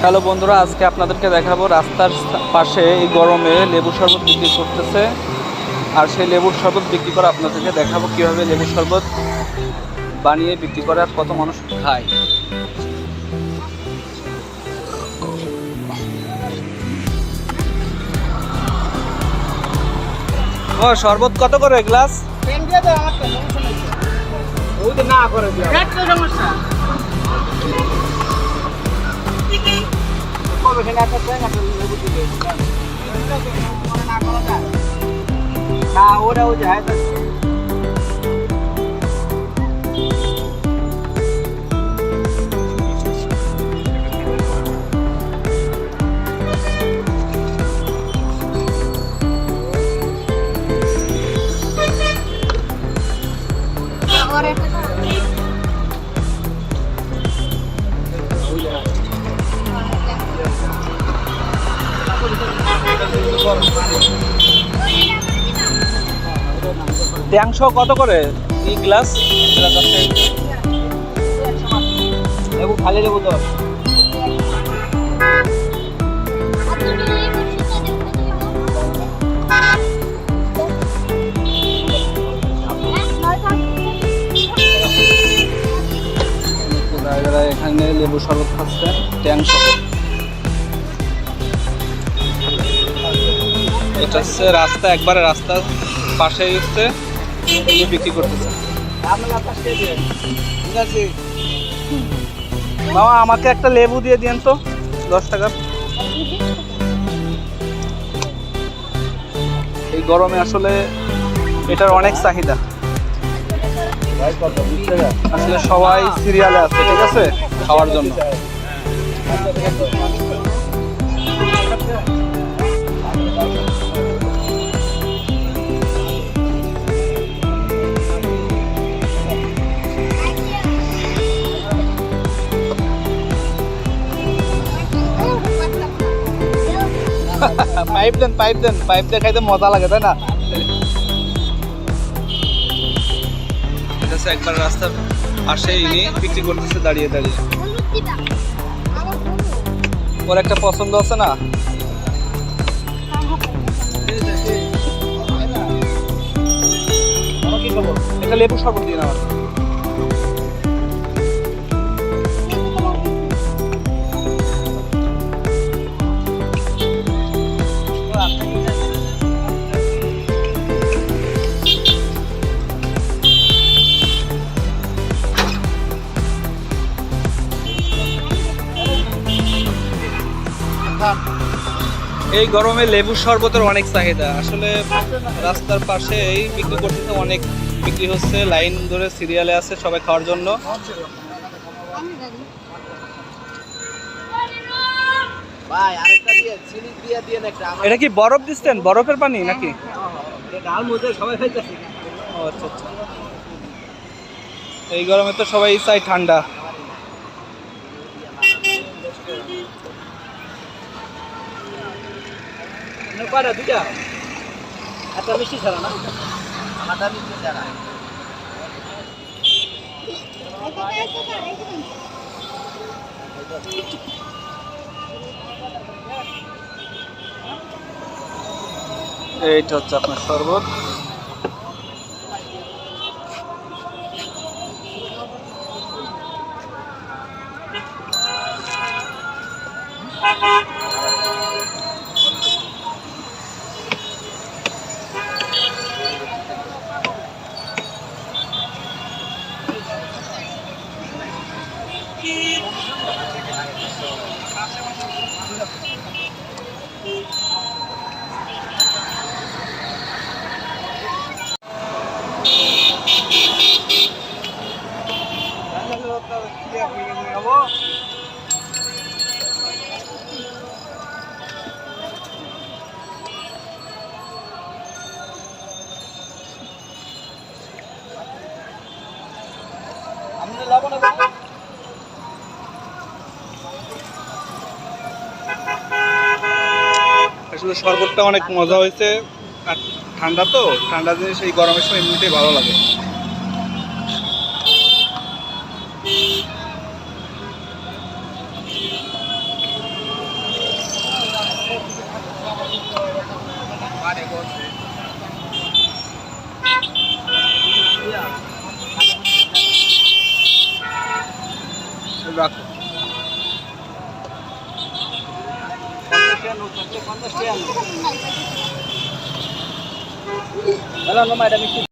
Hello বন্ধুরা, আজকে আপনাদেরকে দেখাবো রাস্তার পাশে এই গরমে লেবু শরবত বিক্রি করতেছে। আর সেই লেবুর শরবত বিক্রি করে আপনাদেরকে দেখাবো কীভাবে লেবুর শরবত বানিয়ে বিক্রি করে আর কত মানুষ খায়। ও শরবত কত করে গ্লাস? না করে সমস্যা ওরাও যায় ট্যাংশো কত করে এই গ্লাস? লেবু খালি লেবু তো এখানে লেবু শরবত খাচ্ছে ট্যাংশো। এটা হচ্ছে রাস্তা, একবারে রাস্তার পাশে হচ্ছে বিক্রি করতেছে। মামা আমাকে একটা লেবু দিয়ে দিন তো, 10 টাকার। এই গরমে আসলে এটার অনেক চাহিদা। আসলে সবাই সিরিয়ালে আছে, ঠিক আছে, খাওয়ার জন্য। পাইপ দেন, পাইপ দেন, পাইপ দিয়ে খাইতে মজা লাগে, তাই না? এটা হচ্ছে একবার রাস্তার পাশে ইনি বিক্রি করতেছে দাঁড়িয়ে দাঁড়িয়ে। ওর একটা পছন্দ আছে না, এটা লেবু শরবত দিন আমার। এই গরমে লেবুর শরবতের অনেক চাহিদা। আসলে রাস্তার পাশে এই বিক্রি করতেছে, অনেক বিক্রি হচ্ছে, লাইন ধরে সিরিয়ালে আছে সবাই খাওয়ার জন্য। এটা কি বরফ দিচ্ছেন? বরফের পানি নাকি? ও আচ্ছা আচ্ছা। এই গরমে তো সবাই চাই ঠান্ডা। দুটা একটা মিষ্টি ছাড়া না, আটা মিষ্টি ছাড়া। এইটা হচ্ছে আপনার শরবত। আসলে শরবতটা অনেক মজা হয়েছে, আর ঠান্ডা তো, ঠান্ডা জিনিস এই গরমের সময় এমনিতেই ভালো লাগে। রাখো। 50 টাকা নোট থাকলে 50 টাকা। হ্যালো মামা, এটা মিষ্টি